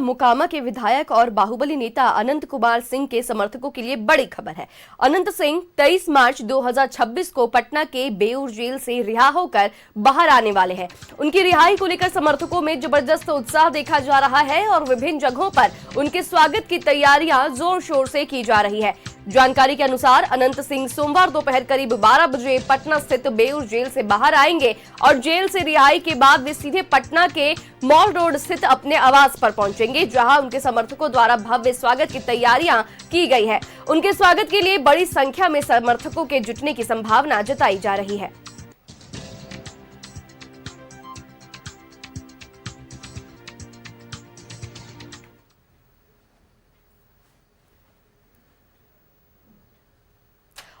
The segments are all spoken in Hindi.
मोकामा के विधायक और बाहुबली नेता अनंत कुमार सिंह के समर्थकों के लिए बड़ी खबर है। अनंत सिंह 23 मार्च 2026 को पटना के बेऊर जेल से रिहा होकर बाहर आने वाले हैं। उनकी रिहाई को लेकर समर्थकों में जबरदस्त उत्साह देखा जा रहा है और विभिन्न जगहों पर उनके स्वागत की तैयारियां जोर शोर से की जा रही है। जानकारी के अनुसार अनंत सिंह सोमवार दोपहर करीब 12 बजे पटना स्थित बेऊर जेल से बाहर आएंगे और जेल से रिहाई के बाद वे सीधे पटना के मॉल रोड स्थित अपने आवास पर पहुंचेंगे, जहां उनके समर्थकों द्वारा भव्य स्वागत की तैयारियां की गई है। उनके स्वागत के लिए बड़ी संख्या में समर्थकों के जुटने की संभावना जताई जा रही है।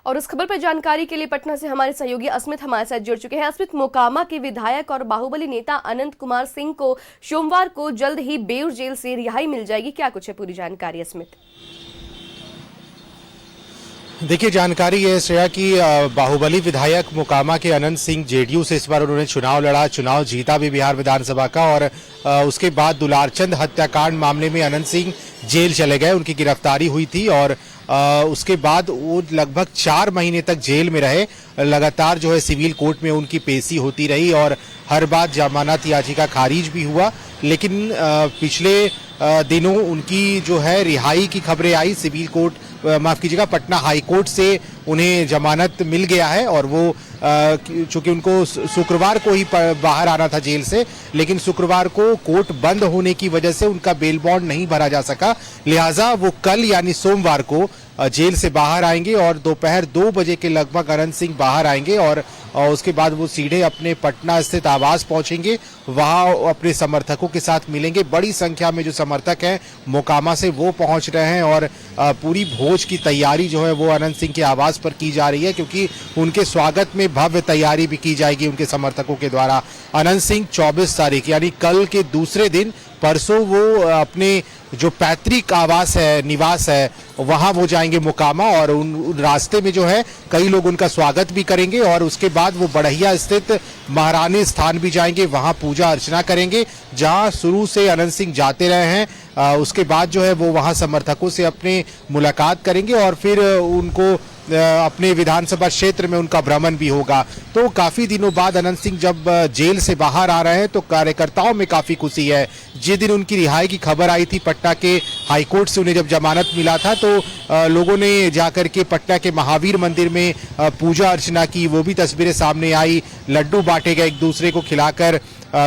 और इस खबर पर जानकारी के लिए पटना से हमारे सहयोगी अस्मित हमारे साथ जुड़ चुके हैं। अस्मित, मोकामा के विधायक और बाहुबली नेता अनंत कुमार सिंह को सोमवार को जल्द ही बेऊर जेल से रिहाई मिल जाएगी, क्या कुछ है पूरी जानकारी अस्मित? देखिए, जानकारी है श्रेया कि बाहुबली विधायक मोकामा के अनंत सिंह जेडीयू से इस बार उन्होंने चुनाव लड़ा, चुनाव जीता भी बिहार विधानसभा का। और उसके बाद दुलारचंद हत्याकांड मामले में अनंत सिंह जेल चले गए, उनकी गिरफ्तारी हुई थी और उसके बाद वो लगभग 4 महीने तक जेल में रहे। लगातार जो है सिविल कोर्ट में उनकी पेशी होती रही और हर बार जमानत याचिका खारिज भी हुआ, लेकिन पिछले दिनों उनकी जो है रिहाई की खबरें आई। सिविल कोर्ट, माफ कीजिएगा, पटना हाई कोर्ट से उन्हें जमानत मिल गया है और वो चूंकि उनको शुक्रवार को ही बाहर आना था जेल से, लेकिन शुक्रवार को कोर्ट बंद होने की वजह से उनका बेल बॉन्ड नहीं भरा जा सका। लिहाजा वो कल यानी सोमवार को जेल से बाहर आएंगे और दोपहर 2 बजे के लगभग अनंत सिंह बाहर आएंगे और उसके बाद वो सीधे अपने पटना स्थित आवास पहुंचेंगे, वहां अपने समर्थकों के साथ मिलेंगे। बड़ी संख्या में जो समर्थक हैं मोकामा से वो पहुंच रहे हैं और पूरी भोज की तैयारी जो है वो अनंत सिंह के आवास पर की जा रही है, क्योंकि उनके स्वागत में भव्य तैयारी भी की जाएगी उनके समर्थकों के द्वारा। अनंत सिंह 24 तारीख यानी कल के दूसरे दिन, परसों वो अपने जो पैतृक आवास है, निवास है, वहां वो जाएंगे मोकामा और उन रास्ते में जो है कई लोग उनका स्वागत भी करेंगे और उसके बाद वो बढ़िया स्थित महारानी स्थान भी जाएंगे, वहां पूजा अर्चना करेंगे जहां शुरू से अनंत सिंह जाते रहे हैं। उसके बाद जो है वो वहां समर्थकों से अपने मुलाकात करेंगे और फिर उनको अपने विधानसभा क्षेत्र में उनका भ्रमण भी होगा। तो काफी दिनों बाद अनंत सिंह जब जेल से बाहर आ रहे हैं तो कार्यकर्ताओं में काफी खुशी है। जिस दिन उनकी रिहाई की खबर आई थी, पटना के हाईकोर्ट से उन्हें जब जमानत मिला था, तो लोगों ने जाकर के पटना के महावीर मंदिर में पूजा अर्चना की, वो भी तस्वीरें सामने आई। लड्डू बांटे गए, एक दूसरे को खिलाकर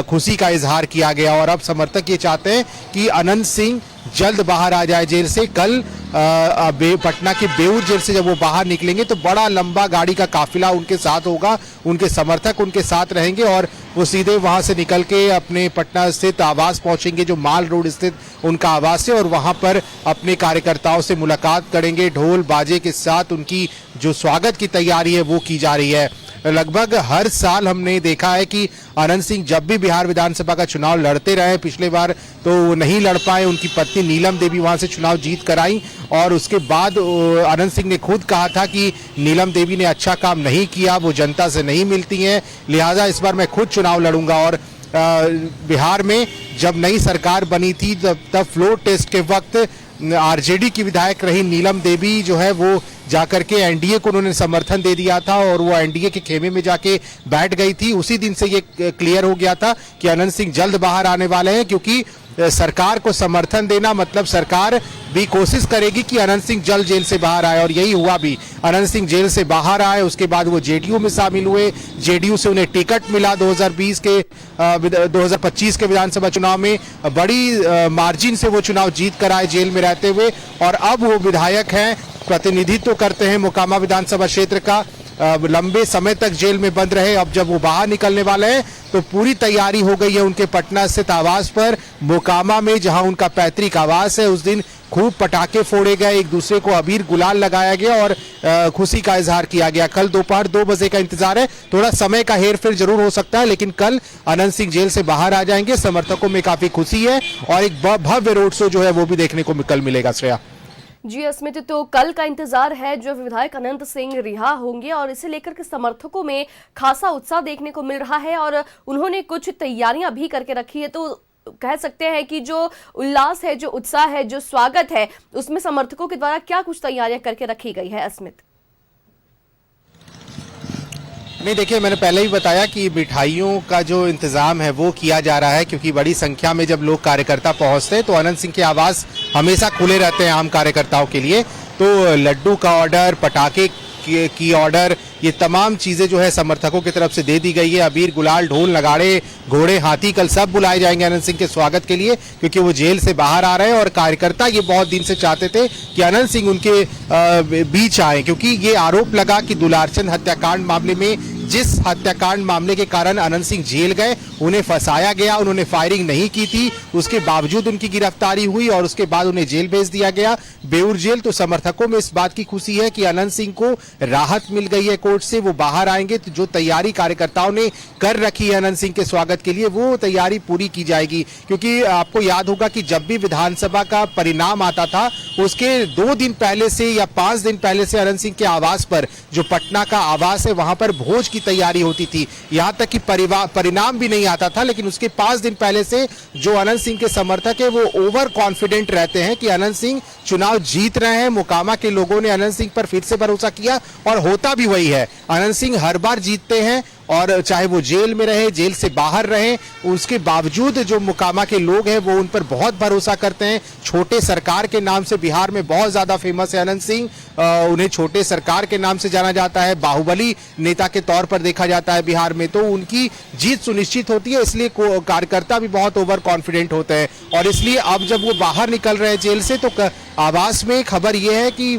खुशी का इजहार किया गया और अब समर्थक ये चाहते हैं कि अनंत सिंह जल्द बाहर आ जाए जेल से। कल पटना के बेऊर जेल से जब वो बाहर निकलेंगे तो बड़ा लंबा गाड़ी का काफिला उनके साथ होगा, उनके समर्थक उनके साथ रहेंगे और वो सीधे वहां से निकल के अपने पटना स्थित आवास पहुंचेंगे, जो माल रोड स्थित उनका आवास है, और वहां पर अपने कार्यकर्ताओं से मुलाकात करेंगे। ढोल बाजे के साथ उनकी जो स्वागत की तैयारी है वो की जा रही है। लगभग हर साल हमने देखा है कि अनंत सिंह जब भी बिहार विधानसभा का चुनाव लड़ते रहे, पिछले बार तो वो नहीं लड़ पाए, उनकी पत्नी नीलम देवी वहां से चुनाव जीत कर आई और उसके बाद अनंत सिंह ने खुद कहा था कि नीलम देवी ने अच्छा काम नहीं किया, वो जनता से नहीं मिलती हैं, लिहाजा इस बार मैं खुद चुनाव लड़ूंगा। और बिहार में जब नई सरकार बनी थी तब फ्लोर टेस्ट के वक्त आरजेडी की विधायक रही नीलम देवी जो है वो जाकर के एनडीए को उन्होंने समर्थन दे दिया था और वो एनडीए के खेमे में जाके बैठ गई थी। उसी दिन से ये क्लियर हो गया था कि अनंत सिंह जल्द बाहर आने वाले हैं, क्योंकि सरकार को समर्थन देना मतलब सरकार भी कोशिश करेगी कि अनंत सिंह जल्द जेल से बाहर आए और यही हुआ भी। अनंत सिंह जेल से बाहर आए, उसके बाद वो जेडीयू में शामिल हुए, जेडीयू से उन्हें टिकट मिला 2025 के विधानसभा चुनाव में, बड़ी मार्जिन से वो चुनाव जीत कर आए जेल में रहते हुए और अब वो विधायक हैं, प्रतिनिधित्व करते हैं मोकामा विधानसभा क्षेत्र का। लंबे समय तक जेल में बंद रहे, अब जब वो बाहर निकलने वाले हैं तो पूरी तैयारी हो गई है उनके पटना स्थित आवास पर मोकामा में, जहां उनका पैतृक आवास है। उस दिन खूब पटाखे फोड़े गए, एक दूसरे को अबीर गुलाल लगाया गया और खुशी का इजहार किया गया। कल दोपहर 2 बजे का इंतजार है, थोड़ा समय का हेरफेर जरूर हो सकता है, लेकिन कल अनंत सिंह जेल से बाहर आ जाएंगे। समर्थकों में काफी खुशी है और एक भव्य रोड शो जो है वो भी देखने को कल मिलेगा। श्रेया जी अस्मित, तो कल का इंतजार है जो विधायक अनंत सिंह रिहा होंगे और इसे लेकर के समर्थकों में खासा उत्साह देखने को मिल रहा है और उन्होंने कुछ तैयारियां भी करके रखी है। तो कह सकते हैं कि जो उल्लास है, जो उत्साह है, जो स्वागत है, उसमें समर्थकों के द्वारा क्या कुछ तैयारियां करके रखी गई है अस्मित? नहीं, देखिए, मैंने पहले ही बताया कि मिठाइयों का जो इंतजाम है वो किया जा रहा है, क्योंकि बड़ी संख्या में जब लोग कार्यकर्ता पहुंचते हैं तो अनंत सिंह के आवास हमेशा खुले रहते हैं आम कार्यकर्ताओं के लिए। तो लड्डू का ऑर्डर, पटाखे की ऑर्डर, ये तमाम चीजें जो है समर्थकों की तरफ से दे दी गई है। अबीर, गुलाल, ढोल, नगाड़े, घोड़े, हाथी कल सब बुलाए जाएंगे अनंत सिंह के स्वागत के लिए, क्योंकि वो जेल से बाहर आ रहे हैं और कार्यकर्ता ये बहुत दिन से चाहते थे कि अनंत सिंह उनके बीच आए, क्योंकि ये आरोप लगा कि दुलारचंद हत्याकांड मामले में, जिस हत्याकांड मामले के कारण अनंत सिंह जेल गए, उन्हें फंसाया गया, उन्होंने फायरिंग नहीं की थी, उसके बावजूद उनकी गिरफ्तारी हुई और उसके बाद उन्हें जेल भेज दिया गया, बेऊर जेल। तो समर्थकों में इस बात की खुशी है कि अनंत सिंह को राहत मिल गई है कोर्ट से, वो बाहर आएंगे। तो जो तैयारी कार्यकर्ताओं ने कर रखी है अनंत सिंह के स्वागत के लिए, वो तैयारी पूरी की जाएगी। क्योंकि आपको याद होगा कि जब भी विधानसभा का परिणाम आता था, उसके 2 दिन पहले से या 5 दिन पहले से अनंत सिंह के आवास पर, जो पटना का आवास है, वहां पर भोज की तैयारी होती थी। यहां तक कि परिणाम भी नहीं आता था, लेकिन उसके 5 दिन पहले से जो अनंत सिंह के समर्थक है वो ओवर कॉन्फिडेंट रहते हैं कि अनंत सिंह चुनाव जीत रहे हैं। मोकामा के लोगों ने अनंत सिंह पर फिर से भरोसा किया और होता भी वही है। अनंत सिंह हर बार जीतते हैं, और चाहे वो जेल में रहे, जेल से बाहर रहे, उसके बावजूद जो मोकामा के लोग हैं वो उन पर बहुत भरोसा करते हैं। छोटे सरकार के नाम से बिहार में बहुत ज्यादा फेमस है अनंत सिंह, उन्हें छोटे सरकार के नाम से जाना जाता है, बाहुबली नेता के तौर पर देखा जाता है बिहार में। तो उनकी जीत सुनिश्चित होती है, इसलिए कार्यकर्ता भी बहुत ओवर कॉन्फिडेंट होते हैं। और इसलिए अब जब वो बाहर निकल रहे हैं जेल से, तो आवास में खबर यह है कि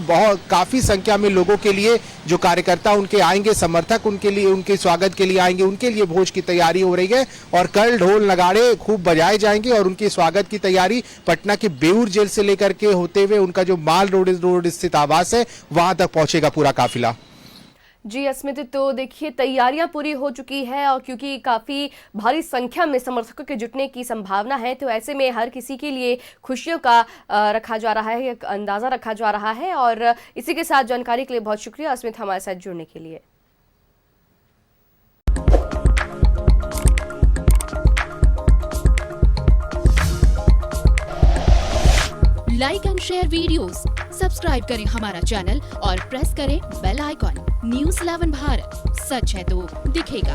काफी संख्या में लोगों के लिए, जो कार्यकर्ता उनके आएंगे, समर्थक उनके लिए, उनके स्वागत के लिए आएंगे, उनके लिए भोज की तैयारी हो रही है। और कल ढोल नगाड़े खूब बजाए जाएंगे और उनके स्वागत की तैयारी पटना के बेऊर जेल से लेकर के होते हुए उनका जो माल रोड स्थित आवास है, वहां तक पहुंचेगा पूरा काफिला। जी अस्मित, तो देखिए तैयारियां पूरी हो चुकी है, और क्योंकि काफ़ी भारी संख्या में समर्थकों के जुटने की संभावना है, तो ऐसे में हर किसी के लिए खुशियों का रखा जा रहा है, एक अंदाज़ा रखा जा रहा है। और इसी के साथ जानकारी के लिए बहुत शुक्रिया अस्मित, हमारे साथ जुड़ने के लिए। Like and share videos, subscribe करें हमारा चैनल और प्रेस करें बेल आइकॉन। न्यूज़ 11 भारत, सच है तो दिखेगा।